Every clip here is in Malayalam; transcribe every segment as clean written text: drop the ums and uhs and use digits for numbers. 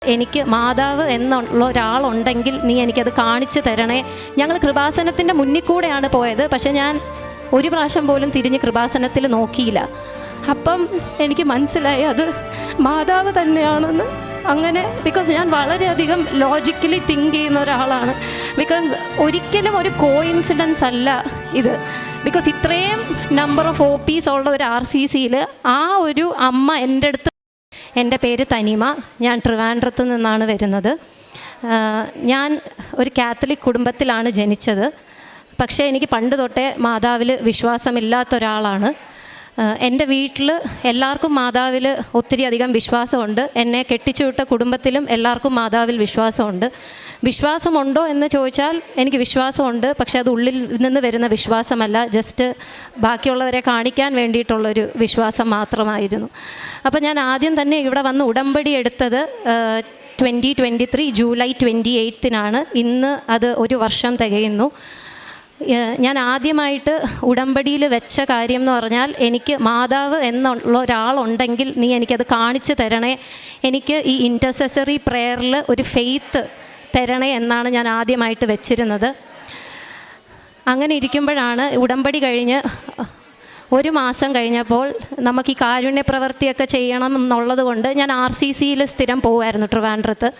എനിക്ക് മാതാവ് എന്നുള്ള ഒരാളുണ്ടെങ്കിൽ നീ എനിക്കത് കാണിച്ചു തരണേ. ഞങ്ങൾ കൃപാസനത്തിൻ്റെ മുന്നിൽ കൂടെയാണ് പോയത്, പക്ഷെ ഞാൻ ഒരു പ്രാവശ്യം പോലും തിരിഞ്ഞ് കൃപാസനത്തിൽ നോക്കിയില്ല. അപ്പം എനിക്ക് മനസ്സിലായി അത് മാതാവ് തന്നെയാണെന്ന്. അങ്ങനെ ബിക്കോസ് ഞാൻ വളരെയധികം ലോജിക്കലി തിങ്ക് ചെയ്യുന്ന ഒരാളാണ്. ബിക്കോസ് ഒരിക്കലും ഒരു കോയിൻസിഡൻസ് അല്ല ഇത്. ബിക്കോസ് ഇത്രയും നമ്പർ ഓഫ് OPs ഉള്ള ഒരു RCCയിൽ ആ ഒരു അമ്മ എൻ്റെ അടുത്ത്. എൻ്റെ പേര് തനിമ, ഞാൻ ട്രിവാൻഡ്രത്ത് നിന്നാണ് വരുന്നത്. ഞാൻ ഒരു കാത്തലിക് കുടുംബത്തിലാണ് ജനിച്ചത്. പക്ഷേ എനിക്ക് പണ്ട് തൊട്ടേ മാതാവിൽ വിശ്വാസമില്ലാത്ത ഒരാളാണ്. എൻ്റെ വീട്ടിൽ എല്ലാവർക്കും മാതാവിൽ ഒത്തിരി അധികം വിശ്വാസമുണ്ട്. എന്നെ കെട്ടിച്ചുവിട്ട കുടുംബത്തിലും എല്ലാവർക്കും മാതാവിൽ വിശ്വാസമുണ്ട്. വിശ്വാസമുണ്ടോ എന്ന് ചോദിച്ചാൽ എനിക്ക് വിശ്വാസമുണ്ട്, പക്ഷെ അത് ഉള്ളിൽ നിന്ന് വരുന്ന വിശ്വാസമല്ല, ജസ്റ്റ് ബാക്കിയുള്ളവരെ കാണിക്കാൻ വേണ്ടിയിട്ടുള്ളൊരു വിശ്വാസം മാത്രമായിരുന്നു. അപ്പോൾ ഞാൻ ആദ്യം തന്നെ ഇവിടെ വന്ന് ഉടമ്പടി എടുത്തത് 2023 ജൂലൈ 28 ഇന്ന് അത് ഒരു വർഷം തികയുന്നു. ഞാൻ ആദ്യമായിട്ട് ഉടമ്പടിയിൽ വെച്ച കാര്യം എന്ന് പറഞ്ഞാൽ, എനിക്ക് മാതാവ് എന്നുള്ള ഒരാളുണ്ടെങ്കിൽ നീ എനിക്കത് കാണിച്ചു തരണേ, എനിക്ക് ഈ ഇൻറ്റർസെസറി പ്രെയറിൽ ഒരു ഫെയ്ത്ത് തരണേ എന്നാണ് ഞാൻ ആദ്യമായിട്ട് വെച്ചിരുന്നത്. അങ്ങനെ ഇരിക്കുമ്പോഴാണ് ഉടമ്പടി കഴിഞ്ഞ് ഒരു മാസം കഴിഞ്ഞപ്പോൾ നമുക്ക് ഈ കാരുണ്യ പ്രവൃത്തിയൊക്കെ ചെയ്യണം എന്നുള്ളത് കൊണ്ട് ഞാൻ RCCയിൽ സ്ഥിരം പോകുമായിരുന്നു ട്രിവാൻഡ്രത്ത്.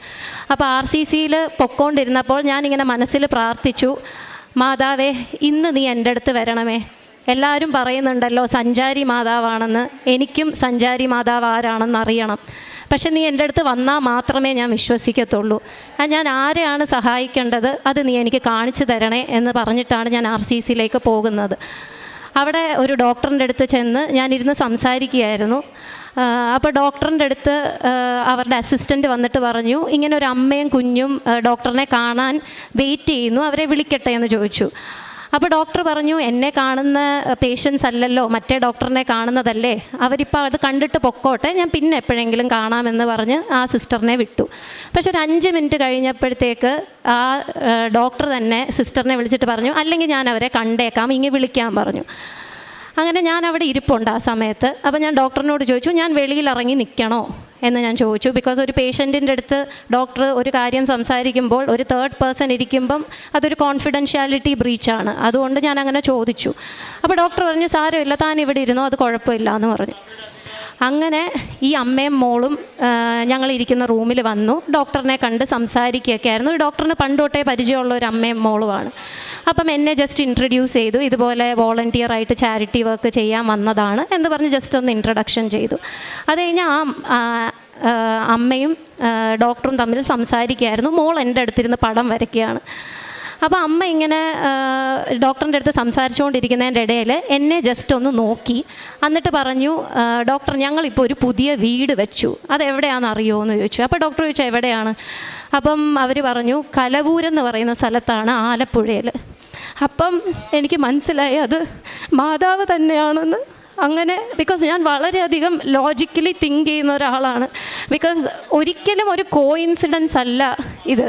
അപ്പോൾ RCCയിൽ പൊക്കോണ്ടിരുന്നപ്പോൾ ഞാനിങ്ങനെ മനസ്സിൽ പ്രാർത്ഥിച്ചു, മാതാവേ ഇന്ന് നീ എൻ്റെ അടുത്ത് വരണമേ. എല്ലാവരും പറയുന്നുണ്ടല്ലോ സഞ്ചാരി മാതാവാണെന്ന്, എനിക്കും സഞ്ചാരി മാതാവ് ആരാണെന്ന് അറിയണം. പക്ഷെ നീ എൻ്റെ അടുത്ത് വന്നാൽ മാത്രമേ ഞാൻ വിശ്വസിക്കത്തുള്ളൂ. ഞാൻ ആരെയാണ് സഹായിക്കേണ്ടത് അത് നീ എനിക്ക് കാണിച്ചു തരണേ എന്ന് പറഞ്ഞിട്ടാണ് ഞാൻ RCCയിലേക്ക് പോകുന്നത്. അവിടെ ഒരു ഡോക്ടറിൻ്റെ അടുത്ത് ചെന്ന് ഞാനിരുന്ന് സംസാരിക്കുകയായിരുന്നു. അപ്പോൾ ഡോക്ടറിൻ്റെ അടുത്ത് അവരുടെ അസിസ്റ്റൻ്റ് വന്നിട്ട് പറഞ്ഞു, ഇങ്ങനെ ഒരു അമ്മയും കുഞ്ഞും ഡോക്ടറിനെ കാണാൻ വെയിറ്റ് ചെയ്യുന്നു, അവരെ വിളിക്കട്ടെ എന്ന് ചോദിച്ചു. അപ്പോൾ ഡോക്ടർ പറഞ്ഞു, എന്നെ കാണുന്ന പേഷ്യൻസ് അല്ലല്ലോ, മറ്റേ ഡോക്ടറിനെ കാണുന്നതല്ലേ, അവരിപ്പോൾ അത് കണ്ടിട്ട് പൊക്കോട്ടെ, ഞാൻ പിന്നെ എപ്പോഴെങ്കിലും കാണാമെന്ന് പറഞ്ഞ് ആ സിസ്റ്ററിനെ വിട്ടു. പക്ഷെ ഒരു 5 മിനിറ്റ് കഴിഞ്ഞപ്പോഴത്തേക്ക് ആ ഡോക്ടർ തന്നെ സിസ്റ്ററിനെ വിളിച്ചിട്ട് പറഞ്ഞു, അല്ലെങ്കിൽ ഞാൻ അവരെ കണ്ടേക്കാം, ഇങ്ങനെ വിളിക്കാൻ പറഞ്ഞു. അങ്ങനെ ഞാൻ അവിടെ ഇരിപ്പുണ്ട് ആ സമയത്ത്. അപ്പോൾ ഞാൻ ഡോക്ടറിനോട് ചോദിച്ചു, ഞാൻ വെളിയിൽ ഇറങ്ങി നിൽക്കണോ എന്ന് ഞാൻ ചോദിച്ചു. ബിക്കോസ് ഒരു പേഷ്യൻറ്റിൻ്റെ അടുത്ത് ഡോക്ടർ ഒരു കാര്യം സംസാരിക്കുമ്പോൾ ഒരു തേർഡ് പേഴ്സൺ ഇരിക്കുമ്പം അതൊരു കോൺഫിഡൻഷ്യാലിറ്റി ബ്രീച്ചാണ്. അതുകൊണ്ട് ഞാൻ അങ്ങനെ ചോദിച്ചു. അപ്പോൾ ഡോക്ടർ പറഞ്ഞു, സാരമില്ല, താൻ ഇവിടെ ഇരുന്നോ, അത് കുഴപ്പമില്ല എന്ന് പറഞ്ഞു. അങ്ങനെ ഈ അമ്മയും മോളും ഞങ്ങളിരിക്കുന്ന റൂമിൽ വന്നു, ഡോക്ടറിനെ കണ്ട് സംസാരിക്കുകയൊക്കെ ആയിരുന്നു. ഡോക്ടറിന് പണ്ടോട്ടേ പരിചയമുള്ള ഒരു അമ്മയും മോളുമാണ്. അപ്പം എന്നെ ജസ്റ്റ് ഇൻട്രൊഡ്യൂസ് ചെയ്തു, ഇതുപോലെ വോളണ്ടിയറായിട്ട് ചാരിറ്റി വർക്ക് ചെയ്യാൻ വന്നതാണ് എന്ന് പറഞ്ഞ് ജസ്റ്റ് ഒന്ന് ഇൻട്രൊഡക്ഷൻ ചെയ്തു. അത് കഴിഞ്ഞ് അമ്മയും ഡോക്ടറും തമ്മിൽ സംസാരിക്കുകയായിരുന്നു. മോൾ എൻ്റെ അടുത്തിരുന്ന് പടം വരയ്ക്കുകയാണ്. അപ്പോൾ അമ്മ ഇങ്ങനെ ഡോക്ടറിൻ്റെ അടുത്ത് സംസാരിച്ചുകൊണ്ടിരിക്കുന്നതിൻ്റെ ഇടയിൽ എന്നെ ജസ്റ്റ് ഒന്ന് നോക്കി, എന്നിട്ട് പറഞ്ഞു, ഡോക്ടർ ഞങ്ങളിപ്പോൾ ഒരു പുതിയ വീട് വെച്ചു, അതെവിടെയാണെന്ന് അറിയുമോ എന്ന് ചോദിച്ചു. അപ്പോൾ ഡോക്ടർ ചോദിച്ചു, എവിടെയാണ്? അപ്പം അവർ പറഞ്ഞു, കലവൂരെന്ന് പറയുന്ന സ്ഥലത്താണ്, ആലപ്പുഴയിൽ. അപ്പം എനിക്ക് മനസ്സിലായി അത് മാതാവ് തന്നെയാണെന്ന്. അങ്ങനെ ബിക്കോസ് ഞാൻ വളരെയധികം ലോജിക്കലി തിങ്ക് ചെയ്യുന്ന ഒരാളാണ്. ബിക്കോസ് ഒരിക്കലും ഒരു കോയിൻസിഡൻസ് അല്ല ഇത്.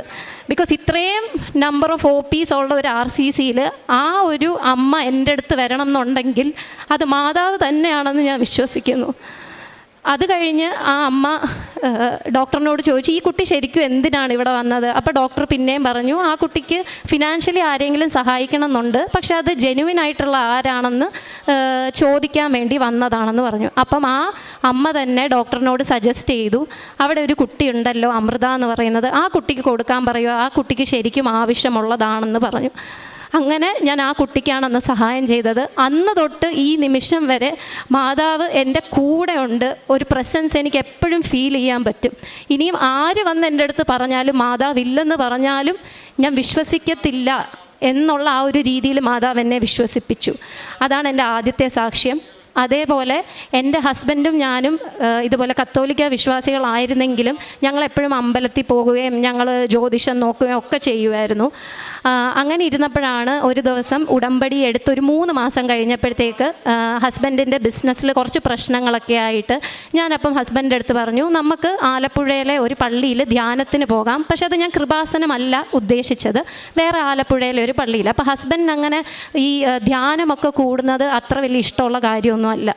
ബിക്കോസ് ഇത്രയും നമ്പർ ഓഫ് OPs ഉള്ള ഒരു RCCയിൽ ആ ഒരു അമ്മ എൻ്റെ അടുത്ത് വരണം എന്നുണ്ടെങ്കിൽ അത് മാതാവ് തന്നെയാണെന്ന് ഞാൻ വിശ്വസിക്കുന്നു. അത് കഴിഞ്ഞ് ആ അമ്മ ഡോക്ടറിനോട് ചോദിച്ചു, ഈ കുട്ടി ശരിക്കും എന്തിനാണ് ഇവിടെ വന്നത്? അപ്പോൾ ഡോക്ടർ പിന്നെയും പറഞ്ഞു, ആ കുട്ടിക്ക് ഫിനാൻഷ്യലി ആരെങ്കിലും സഹായിക്കണം എന്നുണ്ട്, പക്ഷെ അത് ജെനുവിൻ ആയിട്ടുള്ള ആരാണെന്ന് ചോദിക്കാൻ വേണ്ടി വന്നതാണെന്ന് പറഞ്ഞു. അപ്പം ആ അമ്മ തന്നെ ഡോക്ടറിനോട് സജസ്റ്റ് ചെയ്തു, അവിടെ ഒരു കുട്ടി ഉണ്ടല്ലോ അമൃത എന്ന് പറയുന്നത്, ആ കുട്ടിക്ക് കൊടുക്കാൻ പറയുക, ആ കുട്ടിക്ക് ശരിക്കും ആവശ്യമുള്ളതാണെന്ന് പറഞ്ഞു. അങ്ങനെ ഞാൻ ആ കുട്ടിക്കാണ് അന്ന് സഹായം ചെയ്തത്. അന്ന് തൊട്ട് ഈ നിമിഷം വരെ മാതാവ് എൻ്റെ കൂടെ ഉണ്ട്. ഒരു പ്രസൻസ് എനിക്ക് എപ്പോഴും ഫീൽ ചെയ്യാൻ പറ്റും. ഇനിയും ആര് വന്ന് എൻ്റെ അടുത്ത് പറഞ്ഞാലും, മാതാവ് ഇല്ലെന്ന് പറഞ്ഞാലും ഞാൻ വിശ്വസിക്കത്തില്ല എന്നുള്ള ആ ഒരു രീതിയിൽ മാതാവ് എന്നെ വിശ്വസിപ്പിച്ചു. അതാണ് എൻ്റെ ആദ്യത്തെ സാക്ഷ്യം. അതേപോലെ എൻ്റെ ഹസ്ബൻഡും ഞാനും ഇതുപോലെ കത്തോലിക്ക വിശ്വാസികളായിരുന്നെങ്കിലും ഞങ്ങളെപ്പോഴും അമ്പലത്തിൽ പോകുകയും ഞങ്ങൾ ജ്യോതിഷം നോക്കുകയും ഒക്കെ ചെയ്യുമായിരുന്നു. അങ്ങനെ ഇരുന്നപ്പോഴാണ് ഒരു ദിവസം ഉടമ്പടി എടുത്തൊരു 3 മാസം കഴിഞ്ഞപ്പോഴത്തേക്ക് ഹസ്ബൻഡിൻ്റെ ബിസിനസ്സിൽ കുറച്ച് പ്രശ്നങ്ങളൊക്കെ ആയിട്ട് ഞാനപ്പം ഹസ്ബൻഡിൻ്റെ അടുത്ത് പറഞ്ഞു, നമുക്ക് ആലപ്പുഴയിലെ ഒരു പള്ളിയിൽ ധ്യാനത്തിന് പോകാം. പക്ഷെ അത് ഞാൻ കൃപാസനമല്ല ഉദ്ദേശിച്ചത്, വേറെ ആലപ്പുഴയിലെ ഒരു പള്ളിയിൽ. അപ്പോൾ ഹസ്ബൻഡ് അങ്ങനെ ഈ ധ്യാനമൊക്കെ കൂടുന്നത് അത്ര വലിയ ഇഷ്ടമുള്ള കാര്യമൊന്നും അല്ല.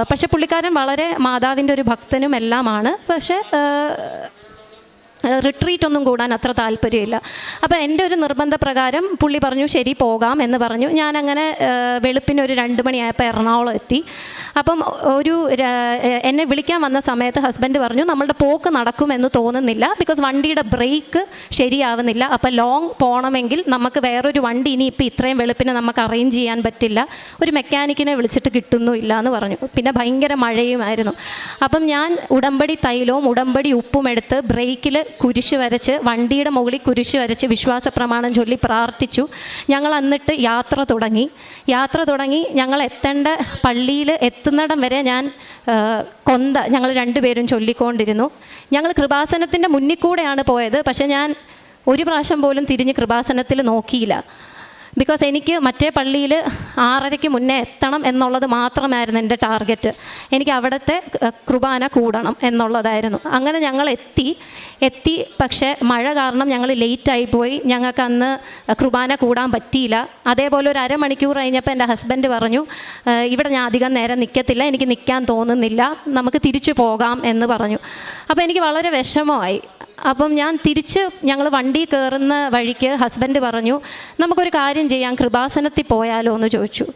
പക്ഷെ പുള്ളിക്കാരൻ വളരെ മാതാവിൻ്റെ ഒരു ഭക്തനും എല്ലാമാണ്. പക്ഷേ റിട്രീറ്റ് ഒന്നും കൂടാൻ അത്ര താല്പര്യമില്ല. അപ്പോൾ എൻ്റെ ഒരു നിർബന്ധപ്രകാരം പുള്ളി പറഞ്ഞു ശരി പോകാം എന്ന് പറഞ്ഞു. ഞാനങ്ങനെ വെളുപ്പിന് ഒരു 2 മണിയായപ്പോൾ എറണാകുളം എത്തി. അപ്പം എന്നെ വിളിക്കാൻ വന്ന സമയത്ത് ഹസ്ബൻഡ് പറഞ്ഞു നമ്മളുടെ പോക്ക് നടക്കുമെന്ന് തോന്നുന്നില്ല, ബിക്കോസ് വണ്ടിയുടെ ബ്രേക്ക് ശരിയാവുന്നില്ല. അപ്പോൾ ലോങ് പോകണമെങ്കിൽ നമുക്ക് വേറൊരു വണ്ടി ഇനിയിപ്പോൾ ഇത്രയും വെളുപ്പിന് നമുക്ക് അറേഞ്ച് ചെയ്യാൻ പറ്റില്ല, ഒരു മെക്കാനിക്കിനെ വിളിച്ചിട്ട് കിട്ടുന്നുമില്ല എന്ന് പറഞ്ഞു. പിന്നെ ഭയങ്കര മഴയുമായിരുന്നു. അപ്പം ഞാൻ ഉടമ്പടി തൈലവും ഉടമ്പടി ഉപ്പും എടുത്ത് ബ്രേക്കിൽ കുരിശ് വരച്ച്, വണ്ടിയുടെ മുകളിൽ കുരിശ് വരച്ച് വിശ്വാസ പ്രമാണം ചൊല്ലി പ്രാർത്ഥിച്ചു. ഞങ്ങൾ എന്നിട്ട് യാത്ര തുടങ്ങി. ഞങ്ങൾ എത്തേണ്ട പള്ളിയിൽ എത്തുന്നിടം വരെ ഞാൻ ഞങ്ങൾ 2 പേരും ചൊല്ലിക്കൊണ്ടിരുന്നു. ഞങ്ങൾ കൃപാസനത്തിൻ്റെ മുന്നിൽ കൂടെയാണ് പോയത്. പക്ഷേ ഞാൻ ഒരു പ്രാവശ്യം പോലും തിരിഞ്ഞ് കൃപാസനത്തിൽ നോക്കിയില്ല. ബിക്കോസ് എനിക്ക് മറ്റേ പള്ളിയിൽ 6:30 മുന്നേ എത്തണം എന്നുള്ളത് മാത്രമായിരുന്നു എൻ്റെ ടാർഗറ്റ്. എനിക്ക് അവിടുത്തെ കുർബാന കൂടണം എന്നുള്ളതായിരുന്നു. അങ്ങനെ ഞങ്ങൾ എത്തി. പക്ഷേ മഴ കാരണം ഞങ്ങൾ ലേറ്റായിപ്പോയി. ഞങ്ങൾക്ക് അന്ന് കുർബാന കൂടാൻ പറ്റിയില്ല. അതേപോലെ ഒരു അരമണിക്കൂർ കഴിഞ്ഞപ്പോൾ എൻ്റെ ഹസ്ബൻഡ് പറഞ്ഞു ഇവിടെ ഞാൻ അധികം നേരം നിൽക്കത്തില്ല, എനിക്ക് നിൽക്കാൻ തോന്നുന്നില്ല, നമുക്ക് തിരിച്ചു പോകാം എന്ന് പറഞ്ഞു. അപ്പോൾ എനിക്ക് വളരെ വിഷമമായി. അപ്പം ഞങ്ങൾ വണ്ടി കയറുന്ന വഴിക്ക് ഹസ്ബൻഡ് പറഞ്ഞു നമുക്കൊരു കാര്യം ചെയ്യാം, കൃപാസനത്തിൽ പോയാലോ എന്ന് ചോദിച്ചു.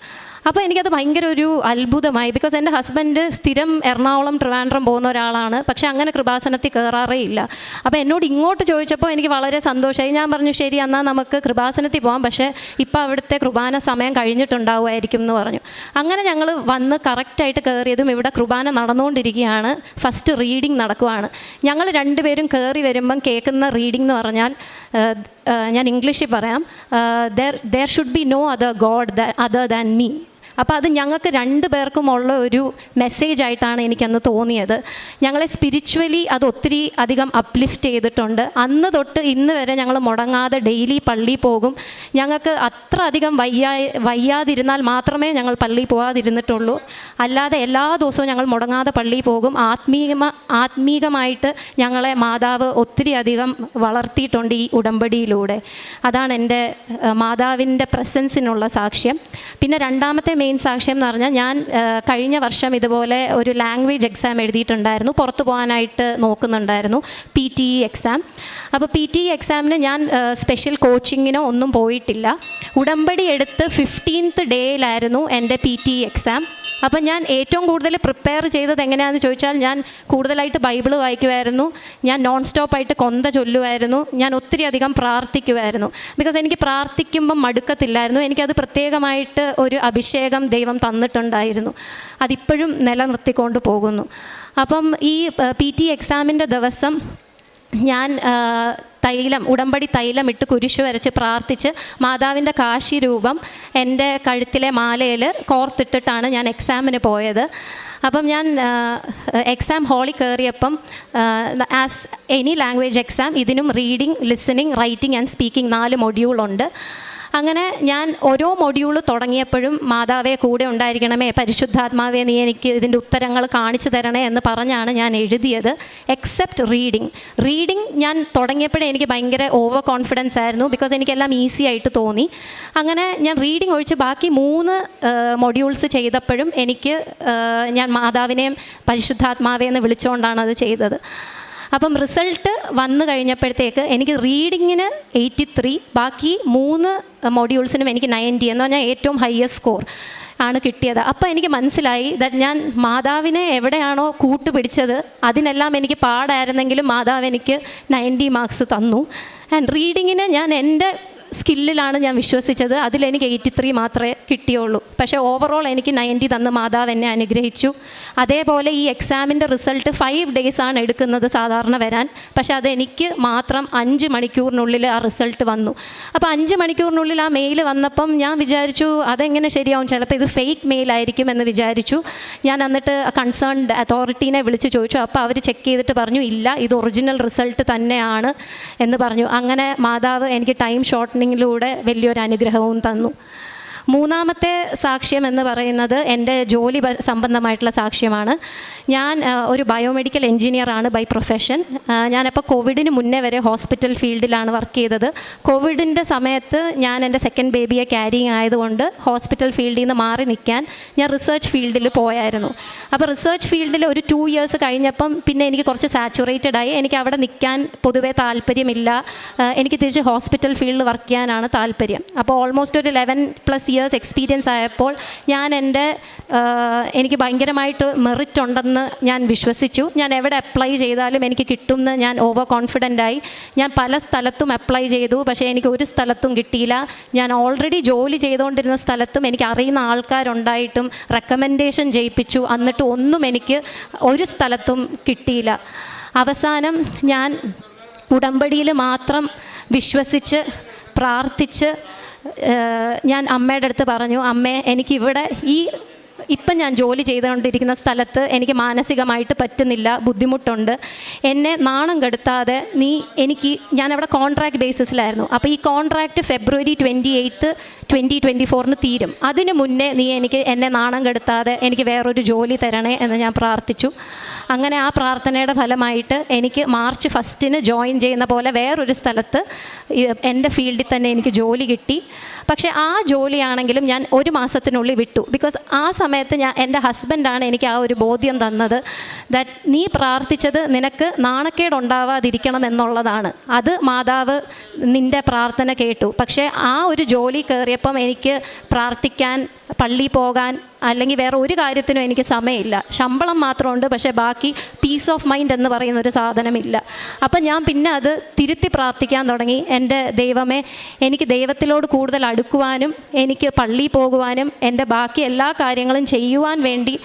അപ്പോൾ എനിക്കത് ഭയങ്കര ഒരു അത്ഭുതമായി. ബിക്കോസ് എൻ്റെ ഹസ്ബൻഡ് സ്ഥിരം എറണാകുളം ട്രിവാൻഡ്രം പോകുന്ന ഒരാളാണ്, പക്ഷേ അങ്ങനെ കൃപാസനത്തിൽ കയറാറേ ഇല്ല. അപ്പോൾ എന്നോട് ഇങ്ങോട്ട് ചോദിച്ചപ്പോൾ എനിക്ക് വളരെ സന്തോഷമായി. ഞാൻ പറഞ്ഞു ശരി എന്നാൽ നമുക്ക് കൃപാസനത്തിൽ പോകാം, പക്ഷേ ഇപ്പോൾ അവിടുത്തെ കുർബാന സമയം കഴിഞ്ഞിട്ടുണ്ടാവുമായിരിക്കും എന്ന് പറഞ്ഞു. അങ്ങനെ ഞങ്ങൾ വന്ന് കറക്റ്റായിട്ട് കയറിയതും ഇവിടെ കുർബാന നടന്നുകൊണ്ടിരിക്കുകയാണ്. ഫസ്റ്റ് റീഡിങ് നടക്കുവാണ്. ഞങ്ങൾ 2 പേരും കയറി വരുമ്പം കേൾക്കുന്ന റീഡിംഗ് എന്ന് പറഞ്ഞാൽ ഞാൻ ഇംഗ്ലീഷിൽ പറയാം, there should be no other God other than me. അപ്പോൾ അത് ഞങ്ങൾക്ക് 2 പേർക്കുമുള്ള ഒരു മെസ്സേജായിട്ടാണ് എനിക്കന്ന് തോന്നിയത്. ഞങ്ങളെ സ്പിരിച്വലി അത് ഒത്തിരി അധികം അപ്ലിഫ്റ്റ് ചെയ്തിട്ടുണ്ട്. അന്ന് തൊട്ട് ഇന്ന് വരെ ഞങ്ങൾ മുടങ്ങാതെ ഡെയിലി പള്ളിയിൽ പോകും. ഞങ്ങൾക്ക് അത്ര അധികം വയ്യാതിരുന്നാൽ മാത്രമേ ഞങ്ങൾ പള്ളിയിൽ പോകാതിരുന്നിട്ടുള്ളൂ. അല്ലാതെ എല്ലാ ദിവസവും ഞങ്ങൾ മുടങ്ങാതെ പള്ളിയിൽ പോകും. ആത്മീകമായിട്ട് ഞങ്ങളെ മാതാവ് ഒത്തിരി അധികം വളർത്തിയിട്ടുണ്ട് ഈ ഉടമ്പടിയിലൂടെ. അതാണ് എൻ്റെ മാതാവിൻ്റെ പ്രസൻസിനുള്ള സാക്ഷ്യം. പിന്നെ രണ്ടാമത്തെ മെയിൻ സാക്ഷ്യം എന്ന് പറഞ്ഞാൽ ഞാൻ കഴിഞ്ഞ വർഷം ഇതുപോലെ ഒരു ലാംഗ്വേജ് എക്സാം എഴുതിയിട്ടുണ്ടായിരുന്നു, പുറത്തു പോകാനായിട്ട് നോക്കുന്നുണ്ടായിരുന്നു, PTE എക്സാം. അപ്പോൾ PTE എക്സാമിന് ഞാൻ സ്പെഷ്യൽ കോച്ചിങ്ങിനോ ഒന്നും പോയിട്ടില്ല. ഉടമ്പടി എടുത്ത് 15th ഡേയിലായിരുന്നു എൻ്റെ PTE എക്സാം. അപ്പം ഞാൻ ഏറ്റവും കൂടുതൽ പ്രിപ്പയർ ചെയ്തത് എങ്ങനെയാണെന്ന് ചോദിച്ചാൽ ഞാൻ കൂടുതലായിട്ട് ബൈബിൾ വായിക്കുമായിരുന്നു, ഞാൻ നോൺ സ്റ്റോപ്പായിട്ട് കൊന്ത ചൊല്ലുമായിരുന്നു, ഞാൻ ഒത്തിരി അധികം പ്രാർത്ഥിക്കുമായിരുന്നു. ബിക്കോസ് എനിക്ക് പ്രാർത്ഥിക്കുമ്പം മടുക്കത്തില്ലായിരുന്നു. എനിക്കത് പ്രത്യേകമായിട്ട് ഒരു അഭിഷേകം ദൈവം തന്നിട്ടുണ്ടായിരുന്നു. അതിപ്പോഴും നിലനിർത്തിക്കൊണ്ട് പോകുന്നു. അപ്പം ഈ PTE എക്സാമിൻ്റെ ദിവസം ഞാൻ ഉടമ്പടി തൈലം ഇട്ട് കുരിശ് വരച്ച് പ്രാർത്ഥിച്ച് മാതാവിൻ്റെ കാശി രൂപം എൻ്റെ കഴുത്തിലെ മാലയിൽ കോർത്തിട്ടിട്ടാണ് ഞാൻ എക്സാമിന് പോയത്. അപ്പം ഞാൻ എക്സാം ഹാളിൽ കയറിയപ്പം ആസ് എനി ലാംഗ്വേജ് എക്സാം ഇതിനും reading, listening, writing and speaking 4 മൊഡ്യൂളുണ്ട്. അങ്ങനെ ഞാൻ ഓരോ മൊഡ്യൂൾ തുടങ്ങിയപ്പോഴും മാതാവേ കൂടെ ഉണ്ടായിരിക്കണമേ, പരിശുദ്ധാത്മാവേ നീ എനിക്ക് ഇതിൻ്റെ ഉത്തരങ്ങൾ കാണിച്ചു തരണേ എന്ന് പറഞ്ഞാണ് ഞാൻ എഴുതിയത്. എക്സെപ്റ്റ് റീഡിങ് ഞാൻ തുടങ്ങിയപ്പോഴേ എനിക്ക് ഭയങ്കര ഓവർ കോൺഫിഡൻസ് ആയിരുന്നു. ബിക്കോസ് എനിക്കെല്ലാം ഈസി ആയിട്ട് തോന്നി. അങ്ങനെ ഞാൻ റീഡിങ് ഒഴിച്ച് ബാക്കി 3 മൊഡ്യൂൾസ് ചെയ്തപ്പോഴും ഞാൻ മാതാവിനെയും പരിശുദ്ധാത്മാവേ എന്ന് വിളിച്ചുകൊണ്ടാണ് അത് ചെയ്തത്. അപ്പം റിസൾട്ട് വന്നു കഴിഞ്ഞപ്പോഴത്തേക്ക് എനിക്ക് റീഡിങ്ങിന് 83, ബാക്കി 3 മൊഡ്യൂൾസിനും എനിക്ക് 90 എന്ന് പറഞ്ഞാൽ ഏറ്റവും ഹയസ്റ്റ് സ്കോർ ആണ് കിട്ടിയത്. അപ്പോൾ എനിക്ക് മനസ്സിലായി ഞാൻ മാതാവിനെ എവിടെയാണോ കൂട്ടുപിടിച്ചത് അതിനെല്ലാം എനിക്ക് പാടായിരുന്നെങ്കിലും മാതാവ് എനിക്ക് 90 മാർക്സ് തന്നു. ആൻഡ് റീഡിങ്ങിന് ഞാൻ എൻ്റെ സ്കില്ലിലാണ് ഞാൻ വിശ്വസിച്ചത്, അതിലെനിക്ക് 83 മാത്രമേ കിട്ടിയുള്ളൂ. പക്ഷേ ഓവറോൾ എനിക്ക് 90 തന്ന് മാതാവ് എന്നെ അനുഗ്രഹിച്ചു. അതേപോലെ ഈ എക്സാമിൻ്റെ റിസൾട്ട് 5 ഡേയ്സാണ് എടുക്കുന്നത് സാധാരണ വരാൻ, പക്ഷേ അതെനിക്ക് മാത്രം 5 മണിക്കൂറിനുള്ളിൽ ആ റിസൾട്ട് വന്നു. അപ്പോൾ 5 മണിക്കൂറിനുള്ളിൽ ആ മെയിൽ വന്നപ്പം ഞാൻ വിചാരിച്ചു അതെങ്ങനെ ശരിയാവും, ചിലപ്പോൾ ഇത് ഫേക്ക് മെയിലായിരിക്കും എന്ന് വിചാരിച്ചു. ഞാൻ എന്നിട്ട് കൺസേൺഡ് അതോറിറ്റീനെ വിളിച്ച് ചോദിച്ചു. അപ്പോൾ അവർ ചെക്ക് ചെയ്തിട്ട് പറഞ്ഞു ഇല്ല, ഇത് ഒറിജിനൽ റിസൾട്ട് തന്നെയാണ് എന്ന് പറഞ്ഞു. അങ്ങനെ മാതാവ് എനിക്ക് ടൈം ഷോർട്ടനിങ്ങിലൂടെ വലിയൊരു അനുഗ്രഹവും തന്നു. മൂന്നാമത്തെ സാക്ഷ്യം എന്ന് പറയുന്നത് എൻ്റെ ജോലി സംബന്ധമായിട്ടുള്ള സാക്ഷ്യമാണ്. ഞാൻ ഒരു ബയോമെഡിക്കൽ എൻജിനീയറാണ് ബൈ പ്രൊഫഷൻ. ഞാനപ്പോൾ കോവിഡിന് മുന്നേ വരെ ഹോസ്പിറ്റൽ ഫീൽഡിലാണ് വർക്ക് ചെയ്തത്. കോവിഡിൻ്റെ സമയത്ത് ഞാൻ എൻ്റെ സെക്കൻഡ് ബേബിയെ ക്യാരിങ് ആയതുകൊണ്ട് ഹോസ്പിറ്റൽ ഫീൽഡിൽ നിന്ന് മാറി നിൽക്കാൻ ഞാൻ റിസർച്ച് ഫീൽഡിൽ പോയായിരുന്നു. അപ്പോൾ റിസർച്ച് ഫീൽഡിൽ ഒരു 2 years കഴിഞ്ഞപ്പം പിന്നെ എനിക്ക് കുറച്ച് സാച്ചുറേറ്റഡ് ആയി. എനിക്ക് അവിടെ നിൽക്കാൻ പൊതുവേ താല്പര്യമില്ല. എനിക്ക് തിരിച്ച് ഹോസ്പിറ്റൽ ഫീൽഡിൽ വർക്ക് ചെയ്യാനാണ് താല്പര്യം. അപ്പോൾ ഓൾമോസ്റ്റ് ഒരു 11+ years എക്സ്പീരിയൻസ് ആയപ്പോൾ ഞാൻ എനിക്ക് ഭയങ്കരമായിട്ട് മെറിറ്റ് ഉണ്ടെന്ന് ഞാൻ വിശ്വസിച്ചു. ഞാൻ എവിടെ അപ്ലൈ ചെയ്താലും എനിക്ക് കിട്ടുമെന്ന് ഞാൻ ഓവർ കോൺഫിഡൻ്റായി. ഞാൻ പല സ്ഥലത്തും അപ്ലൈ ചെയ്തു, പക്ഷേ എനിക്ക് ഒരു സ്ഥലത്തും കിട്ടിയില്ല. ഞാൻ ഓൾറെഡി ജോലി ചെയ്തുകൊണ്ടിരുന്ന സ്ഥലത്തും എനിക്ക് അറിയുന്ന ആൾക്കാരുണ്ടായിട്ടും റെക്കമെൻഡേഷൻ ചെയ്യിപ്പിച്ചു, എന്നിട്ട് ഒന്നും എനിക്ക് ഒരു സ്ഥലത്തും കിട്ടിയില്ല. അവസാനം ഞാൻ ഉടമ്പടിയിൽ മാത്രം വിശ്വസിച്ച് പ്രാർത്ഥിച്ച് ഞാൻ അമ്മയുടെ അടുത്ത് പറഞ്ഞു, അമ്മേ എനിക്കിവിടെ ഇപ്പം ഞാൻ ജോലി ചെയ്തുകൊണ്ടിരിക്കുന്ന സ്ഥലത്ത് എനിക്ക് മാനസികമായിട്ട് പറ്റുന്നില്ല, ബുദ്ധിമുട്ടുണ്ട്. എന്നെ നാണം കെടുത്താതെ ഞാനവിടെ കോൺട്രാക്ട് ബേസിസിലായിരുന്നു. അപ്പോൾ ഈ കോൺട്രാക്റ്റ് February 28, 2024 തീരും. അതിന് മുന്നേ എന്നെ നാണം കെടുത്താതെ എനിക്ക് വേറൊരു ജോലി തരണേ എന്ന് ഞാൻ പ്രാർത്ഥിച്ചു. അങ്ങനെ ആ പ്രാർത്ഥനയുടെ ഫലമായിട്ട് എനിക്ക് March 1 ജോയിൻ ചെയ്യുന്ന പോലെ വേറൊരു സ്ഥലത്ത് എൻ്റെ ഫീൽഡിൽ തന്നെ എനിക്ക് ജോലി കിട്ടി. പക്ഷേ ആ ജോലിയാണെങ്കിലും ഞാൻ 1 മാസത്തിനുള്ളിൽ വിട്ടു. ബിക്കോസ് ആ സമയത്ത് എൻ്റെ ഹസ്ബൻഡാണ് എനിക്ക് ആ ഒരു ബോധ്യം തന്നത്, ദാറ്റ് നീ പ്രാർത്ഥിച്ചത് നിനക്ക് നാണക്കേടുണ്ടാവാതിരിക്കണം എന്നുള്ളതാണ്. അത് മാതാവ് നിൻ്റെ പ്രാർത്ഥന കേട്ടു. പക്ഷേ ആ ഒരു ജോലി കയറിയപ്പം എനിക്ക് പ്രാർത്ഥിക്കാൻ, പള്ളി പോകാൻ അല്ലെങ്കിൽ വേറെ ഒരു കാര്യത്തിനും എനിക്ക് സമയമില്ല. ശമ്പളം മാത്രമുണ്ട്, പക്ഷേ ബാക്കി പീസ് ഓഫ് മൈൻഡ് എന്ന് പറയുന്നൊരു സാധനമില്ല. അപ്പം ഞാൻ പിന്നെ അത് തിരുത്തി പ്രാർത്ഥിക്കാൻ തുടങ്ങി. എൻ്റെ ദൈവമേ, എനിക്ക് ദൈവത്തിലോട് കൂടുതൽ അടുക്കുവാനും എനിക്ക് പള്ളി പോകുവാനും എൻ്റെ ബാക്കി എല്ലാ കാര്യങ്ങളും ചെയ്യുവാൻ വേണ്ടി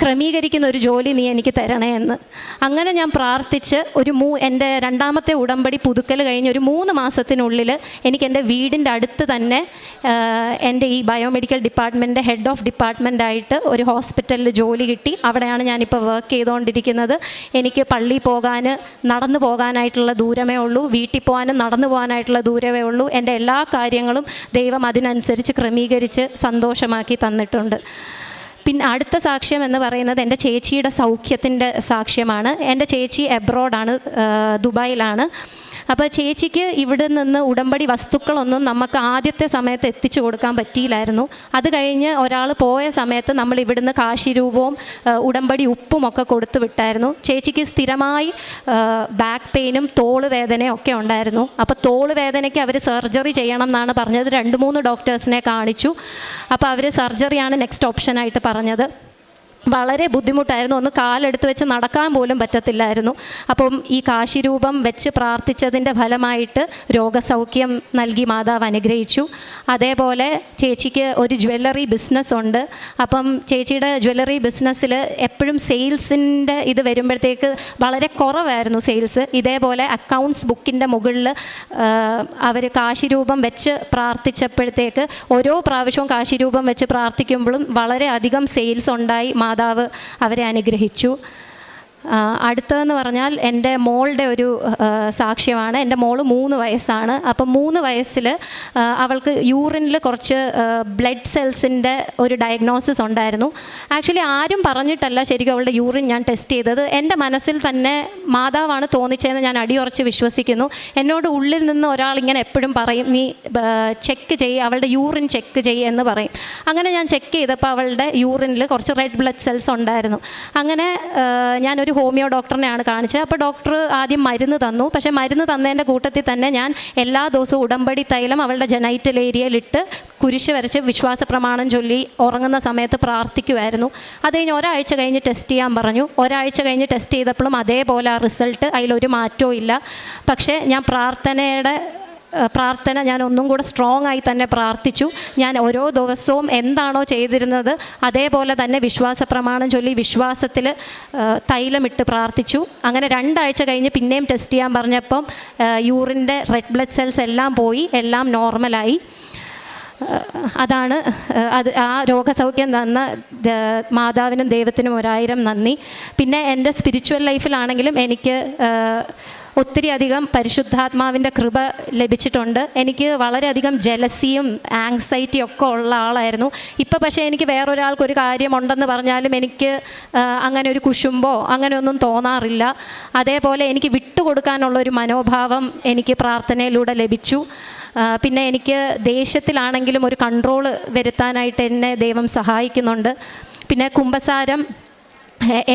ക്രമീകരിക്കുന്ന ഒരു ജോലി നീ എനിക്ക് തരണേ എന്ന്. അങ്ങനെ ഞാൻ പ്രാർത്ഥിച്ച് എൻ്റെ 2ാമത്തെ ഉടമ്പടി പുതുക്കൽ കഴിഞ്ഞ് ഒരു 3 മാസത്തിനുള്ളിൽ എനിക്ക് എൻ്റെ വീടിൻ്റെ അടുത്ത് തന്നെ എൻ്റെ ഈ ബയോമെഡിക്കൽ ഡിപ്പാർട്ട്മെൻറ്റിൻ്റെ ഹെഡ് ഓഫ് ഡിപ്പാർട്ട്മെൻറ്റായിട്ട് ഒരു ഹോസ്പിറ്റലിൽ ജോലി കിട്ടി. അവിടെയാണ് ഞാനിപ്പോൾ വർക്ക് ചെയ്തുകൊണ്ടിരിക്കുന്നത്. എനിക്ക് പള്ളി പോകാൻ നടന്നു പോകാനായിട്ടുള്ള ദൂരമേ ഉള്ളൂ, വീട്ടിൽ പോകാനും നടന്നു പോകാനായിട്ടുള്ള ദൂരമേ ഉള്ളൂ. എൻ്റെ എല്ലാ കാര്യങ്ങളും ദൈവം അതിനനുസരിച്ച് ക്രമീകരിച്ച് സന്തോഷമാക്കി തന്നിട്ടുണ്ട്. പിന്നെ അടുത്ത സാക്ഷ്യം എന്ന് പറയുന്നത് എൻ്റെ ചേച്ചിയുടെ സൗഖ്യത്തിൻ്റെ സാക്ഷ്യമാണ്. എൻ്റെ ചേച്ചി എബ്രോഡാണ്, ദുബായിലാണ്. അപ്പോൾ ചേച്ചിക്ക് ഇവിടെ നിന്ന് ഉടമ്പടി വസ്തുക്കളൊന്നും നമുക്ക് ആദ്യത്തെ സമയത്ത് എത്തിച്ചു കൊടുക്കാൻ പറ്റിയില്ലായിരുന്നു. അത് കഴിഞ്ഞ് ഒരാൾ പോയ സമയത്ത് നമ്മൾ ഇവിടുന്ന് കാശി രൂപവും ഉടമ്പടി ഉപ്പും ഒക്കെ കൊടുത്തു വിട്ടായിരുന്നു. ചേച്ചിക്ക് സ്ഥിരമായി ബാക്ക് പെയിനും തോള് വേദനയും ഒക്കെ ഉണ്ടായിരുന്നു. അപ്പോൾ തോള് വേദനയ്ക്ക് അവർ സർജറി ചെയ്യണം എന്നാണ് പറഞ്ഞത്. 2-3 ഡോക്ടേഴ്സിനെ കാണിച്ചു. അപ്പോൾ അവർ സർജറിയാണ് നെക്സ്റ്റ് ഓപ്ഷനായിട്ട് പറഞ്ഞത്. വളരെ ബുദ്ധിമുട്ടായിരുന്നു. ഒന്ന് കാലെടുത്ത് വെച്ച് നടക്കാൻ പോലും പറ്റത്തില്ലായിരുന്നു. അപ്പം ഈ കാശിരൂപം വെച്ച് പ്രാർത്ഥിച്ചതിൻ്റെ ഫലമായിട്ട് രോഗസൗഖ്യം നൽകി മാതാവ് അനുഗ്രഹിച്ചു. അതേപോലെ ചേച്ചിക്ക് ഒരു ജ്വല്ലറി ബിസിനസ് ഉണ്ട്. അപ്പം ചേച്ചിയുടെ ജ്വല്ലറി ബിസിനസ്സിൽ എപ്പോഴും സെയിൽസിൻ്റെ ഇത് വരുമ്പോഴത്തേക്ക് വളരെ കുറവായിരുന്നു സെയിൽസ്. ഇതേപോലെ അക്കൗണ്ട്സ് ബുക്കിൻ്റെ മുകളിൽ അവർ കാശിരൂപം വെച്ച് പ്രാർത്ഥിച്ചപ്പോഴത്തേക്ക് ഓരോ പ്രാവശ്യവും കാശിരൂപം വെച്ച് പ്രാർത്ഥിക്കുമ്പോഴും വളരെയധികം സെയിൽസ് ഉണ്ടായി. മാതാവ് അവരെ അനുഗ്രഹിച്ചു. അടുത്തതെന്ന് പറഞ്ഞാൽ എൻ്റെ മോളുടെ ഒരു സാക്ഷ്യമാണ്. എൻ്റെ മോള് 3 വയസ്സാണ്. അപ്പം 3 വയസ്സിൽ അവൾക്ക് യൂറിനിൽ കുറച്ച് ബ്ലഡ് സെൽസിൻ്റെ ഒരു ഡയഗ്നോസിസ് ഉണ്ടായിരുന്നു. ആക്ച്വലി ആരും പറഞ്ഞിട്ടല്ല ശരിക്കും അവളുടെ യൂറിൻ ഞാൻ ടെസ്റ്റ് ചെയ്തത്. എൻ്റെ മനസ്സിൽ തന്നെ മാതാവാണ് തോന്നിച്ചതെന്ന് ഞാൻ അടിയുറച്ച് വിശ്വസിക്കുന്നു. എന്നോട് ഉള്ളിൽ നിന്ന് ഒരാൾ ഇങ്ങനെ എപ്പോഴും പറയും, നീ ചെക്ക് ചെയ്യ്, അവളുടെ യൂറിൻ ചെക്ക് ചെയ്യ് എന്ന് പറയും. അങ്ങനെ ഞാൻ ചെക്ക് ചെയ്തപ്പോൾ അവളുടെ യൂറിനിൽ കുറച്ച് റെഡ് ബ്ലഡ് സെൽസ് ഉണ്ടായിരുന്നു. അങ്ങനെ ഞാനൊരു ഹോമിയോ ഡോക്ടറിനെയാണ് കാണിച്ചത്. അപ്പോൾ ഡോക്ടർ ആദ്യം മരുന്ന് തന്നു. പക്ഷേ മരുന്ന് തന്നതിൻ്റെ കൂട്ടത്തിൽ തന്നെ ഞാൻ എല്ലാ ദിവസവും ഉടമ്പടി തൈലം അവളുടെ ജനൈറ്റൽ ഏരിയയിലിട്ട് കുരിശ് വരച്ച് വിശ്വാസ പ്രമാണം ചൊല്ലി ഉറങ്ങുന്ന സമയത്ത് പ്രാർത്ഥിക്കുമായിരുന്നു. അത് കഴിഞ്ഞ് ഒരാഴ്ച കഴിഞ്ഞ് ടെസ്റ്റ് ചെയ്യാൻ പറഞ്ഞു. ഒരാഴ്ച കഴിഞ്ഞ് ടെസ്റ്റ് ചെയ്തപ്പോഴും അതേപോലെ ആ റിസൾട്ട്, അതിലൊരു മാറ്റവും ഇല്ല. പക്ഷേ ഞാൻ പ്രാർത്ഥന ഞാൻ ഒന്നും കൂടെ സ്ട്രോങ് ആയി തന്നെ പ്രാർത്ഥിച്ചു. ഞാൻ ഓരോ ദിവസവും എന്താണോ ചെയ്തിരുന്നത് അതേപോലെ തന്നെ വിശ്വാസ പ്രമാണം ചൊല്ലി വിശ്വാസത്തിൽ തൈലമിട്ട് പ്രാർത്ഥിച്ചു. അങ്ങനെ 2 ആഴ്ച കഴിഞ്ഞ് പിന്നെയും ടെസ്റ്റ് ചെയ്യാൻ പറഞ്ഞപ്പം യൂറിൻ്റെ റെഡ് ബ്ലഡ് സെൽസ് എല്ലാം പോയി, എല്ലാം നോർമലായി. അതാണ് ആ രോഗസൗഖ്യം തന്ന മാതാവിനും ദൈവത്തിനും 1000 നന്ദി. പിന്നെ എൻ്റെ സ്പിരിച്വൽ ലൈഫിലാണെങ്കിലും എനിക്ക് ഒത്തിരി അധികം പരിശുദ്ധാത്മാവിൻ്റെ കൃപ ലഭിച്ചിട്ടുണ്ട്. എനിക്ക് വളരെയധികം ജലസിയും ആങ്സൈറ്റിയും ഒക്കെ ഉള്ള ആളായിരുന്നു. ഇപ്പോൾ പക്ഷേ എനിക്ക് വേറൊരാൾക്കൊരു കാര്യമുണ്ടെന്ന് പറഞ്ഞാലും എനിക്ക് അങ്ങനെ ഒരു കുശുമ്പോ അങ്ങനെയൊന്നും തോന്നാറില്ല. അതേപോലെ എനിക്ക് വിട്ടുകൊടുക്കാനുള്ളൊരു മനോഭാവം എനിക്ക് പ്രാർത്ഥനയിലൂടെ ലഭിച്ചു. പിന്നെ എനിക്ക് ദേഷ്യത്തിലാണെങ്കിലും ഒരു കൺട്രോൾ വരുത്താനായിട്ട് എന്നെ ദൈവം സഹായിക്കുന്നുണ്ട്. പിന്നെ കുമ്പസാരം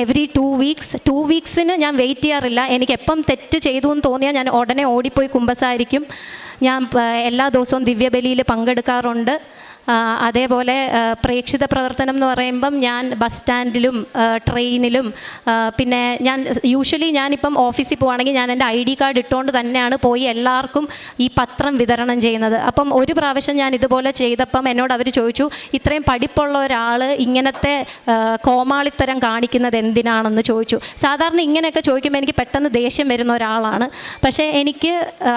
എവറി 2 വീക്സിന് ഞാൻ വെയിറ്റ് ചെയ്യാറില്ല. എനിക്ക് എപ്പം തെറ്റ് ചെയ്തു എന്ന് തോന്നിയാൽ ഞാൻ ഉടനെ ഓടിപ്പോയി കുമ്പസാരിക്കും. ഞാൻ എല്ലാ ദിവസവും ദിവ്യബലിയിൽ പങ്കെടുക്കാറുണ്ട്. അതേപോലെ പ്രേക്ഷിത പ്രവർത്തനം എന്ന് പറയുമ്പം ഞാൻ ബസ് സ്റ്റാൻഡിലും ട്രെയിനിലും പിന്നെ ഞാനിപ്പം ഓഫീസിൽ പോവുകയാണെങ്കിൽ ഞാൻ എൻ്റെ ID കാർഡ് ഇട്ടുകൊണ്ട് തന്നെയാണ് പോയി എല്ലാവർക്കും ഈ പത്രം വിതരണം ചെയ്യുന്നത്. അപ്പം ഒരു പ്രാവശ്യം ഞാൻ ഇതുപോലെ ചെയ്തപ്പം എന്നോട് അവർ ചോദിച്ചു, ഇത്രയും പഠിപ്പുള്ള ഒരാൾ ഇങ്ങനത്തെ കോമാളിത്തരം കാണിക്കുന്നത് എന്തിനാണെന്ന് ചോദിച്ചു. സാധാരണ ഇങ്ങനെയൊക്കെ ചോദിക്കുമ്പോൾ എനിക്ക് പെട്ടെന്ന് ദേഷ്യം വരുന്ന ഒരാളാണ്. പക്ഷേ എനിക്ക്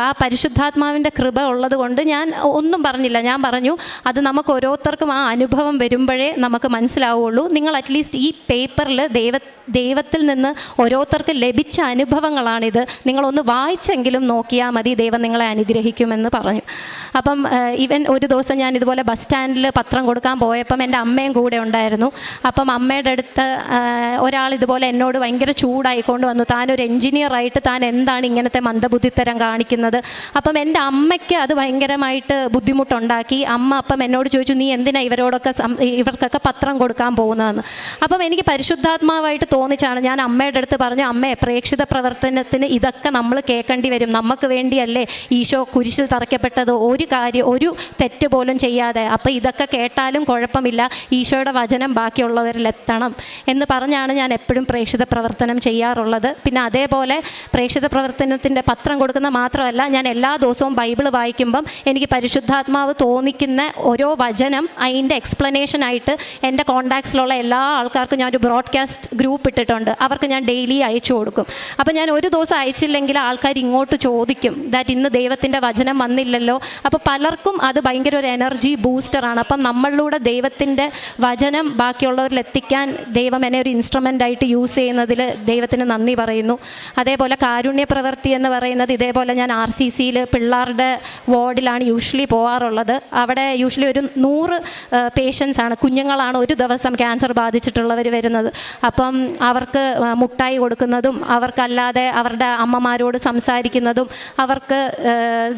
ആ പരിശുദ്ധാത്മാവിൻ്റെ കൃപ ഉള്ളത് കൊണ്ട് ഞാൻ ഒന്നും പറഞ്ഞില്ല. ഞാൻ പറഞ്ഞു, അത് നമുക്ക് ഓരോരുത്തർക്കും ആ അനുഭവം വരുമ്പോഴേ നമുക്ക് മനസ്സിലാവുള്ളൂ. നിങ്ങൾ അറ്റ്ലീസ്റ്റ് ഈ പേപ്പറിൽ ദൈവത്തിൽ നിന്ന് ഓരോരുത്തർക്ക് ലഭിച്ച അനുഭവങ്ങളാണിത്, നിങ്ങളൊന്ന് വായിച്ചെങ്കിലും നോക്കിയാൽ മതി, ദൈവം നിങ്ങളെ അനുഗ്രഹിക്കുമെന്ന് പറഞ്ഞു. അപ്പം ഒരു ദിവസം ഞാൻ ഇതുപോലെ ബസ് സ്റ്റാൻഡിൽ പത്രം കൊടുക്കാൻ പോയപ്പം എൻ്റെ അമ്മയും കൂടെ ഉണ്ടായിരുന്നു. അപ്പം അമ്മയുടെ അടുത്ത് ഒരാൾ ഇതുപോലെ എന്നോട് ഭയങ്കര ചൂടായിക്കൊണ്ട് വന്നു, താനൊരു എൻജിനീയറായിട്ട് താൻ എന്താണ് ഇങ്ങനത്തെ മന്ദബുദ്ധിത്തരം കാണിക്കുന്നത്. അപ്പം എൻ്റെ അമ്മയ്ക്ക് അത് ഭയങ്കരമായിട്ട് ബുദ്ധിമുട്ടുണ്ടാക്കി. അമ്മ അപ്പം എന്നോട് ചോദിച്ചു, നീ എന്തിനാ ഇവർക്കൊക്കെ പത്രം കൊടുക്കാൻ പോകുന്നതെന്ന്. അപ്പം എനിക്ക് പരിശുദ്ധാത്മാവായിട്ട് തോന്നിച്ചാണ് ഞാൻ അമ്മയുടെ അടുത്ത് പറഞ്ഞു, അമ്മേ, പ്രേക്ഷിത പ്രവർത്തനത്തിന് ഇതൊക്കെ നമ്മൾ കേൾക്കേണ്ടി വരും, നമുക്ക് വേണ്ടിയല്ലേ ഈശോ കുരിശിൽ തറയ്ക്കപ്പെട്ടത്, ഒരു തെറ്റ് പോലും ചെയ്യാതെ. അപ്പോൾ ഇതൊക്കെ കേട്ടാലും കുഴപ്പമില്ല, ഈശോയുടെ വചനം ബാക്കിയുള്ളവരിൽ എത്തണം എന്ന് പറഞ്ഞാണ് ഞാൻ എപ്പോഴും പ്രേക്ഷിത പ്രവർത്തനം ചെയ്യാറുള്ളത്. പിന്നെ അതേപോലെ പ്രേക്ഷിത പ്രവർത്തനത്തിൻ്റെ പത്രം കൊടുക്കുന്ന മാത്രമല്ല, ഞാൻ എല്ലാ ദിവസവും ബൈബിൾ വായിക്കുമ്പം എനിക്ക് പരിശുദ്ധാത്മാവ് തോന്നിക്കുന്ന ഓരോ വചനം അതിൻ്റെ എക്സ്പ്ലനേഷനായിട്ട് എൻ്റെ കോൺടാക്ട്സിലുള്ള എല്ലാ ആൾക്കാർക്കും ഞാനൊരു ബ്രോഡ്കാസ്റ്റ് ഗ്രൂപ്പ് ഇട്ടിട്ടുണ്ട്. അവർക്ക് ഞാൻ ഡെയിലി അയച്ചു കൊടുക്കും. അപ്പോൾ ഞാൻ ഒരു ദിവസം അയച്ചില്ലെങ്കിൽ ആൾക്കാർ ഇങ്ങോട്ട് ചോദിക്കും, ദാറ്റ് ഇന്ന് ദൈവത്തിൻ്റെ വചനം വന്നില്ലല്ലോ. അപ്പോൾ പലർക്കും അത് ഭയങ്കര ഒരു എനർജി ബൂസ്റ്ററാണ്. അപ്പം നമ്മളിലൂടെ ദൈവത്തിൻ്റെ വചനം ബാക്കിയുള്ളവരിൽ എത്തിക്കാൻ ദൈവം എന്നെ ഒരു ഇൻസ്ട്രുമെൻ്റായിട്ട് യൂസ് ചെയ്യുന്നതിൽ ദൈവത്തിന് നന്ദി പറയുന്നു. അതേപോലെ കാരുണ്യ പ്രവൃത്തി എന്ന് പറയുന്നത് ഇതേപോലെ ഞാൻ RCCയിൽ പിള്ളേരുടെ വാർഡിലാണ് യൂഷ്വലി പോകാറുള്ളത്. അവിടെ യൂഷ്വലി ഒരു 100 പേഷ്യൻസ് ആണ്, കുഞ്ഞുങ്ങളാണ് ഒരു ദിവസം ക്യാൻസർ ബാധിച്ചിട്ടുള്ളവർ വരുന്നത്. അപ്പം അവർക്ക് മുട്ടായി കൊടുക്കുന്നതും അവർക്കല്ലാതെ അവരുടെ അമ്മമാരോട് സംസാരിക്കുന്നതും അവർക്ക്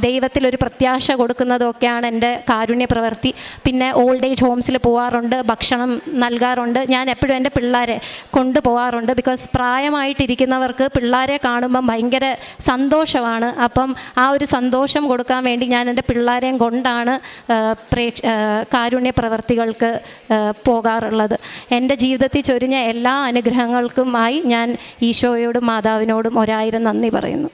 ദൈവത്തിലൊരു പ്രത്യാശ കൊടുക്കുന്നതും ഒക്കെയാണ് എൻ്റെ കാരുണ്യ പ്രവൃത്തി. പിന്നെ ഓൾഡ് ഏജ് ഹോംസിൽ പോകാറുണ്ട്, ഭക്ഷണം നൽകാറുണ്ട്. ഞാൻ എപ്പോഴും എൻ്റെ പിള്ളേരെ കൊണ്ടുപോകാറുണ്ട്. ബിക്കോസ് പ്രായമായിട്ടിരിക്കുന്നവർക്ക് പിള്ളേരെ കാണുമ്പം ഭയങ്കര സന്തോഷമാണ്. അപ്പം ആ ഒരു സന്തോഷം കൊടുക്കാൻ വേണ്ടി ഞാൻ എൻ്റെ പിള്ളേരെയും കൊണ്ടാണ് കാരുണ്യ പ്രവർത്തികൾക്ക് പോകാറുള്ളത്. എൻ്റെ ജീവിതത്തിൽ ചൊരിഞ്ഞ എല്ലാ അനുഗ്രഹങ്ങൾക്കുമായി ഞാൻ ഈശോയോടും മാതാവിനോടും 1000 നന്ദി പറയുന്നു.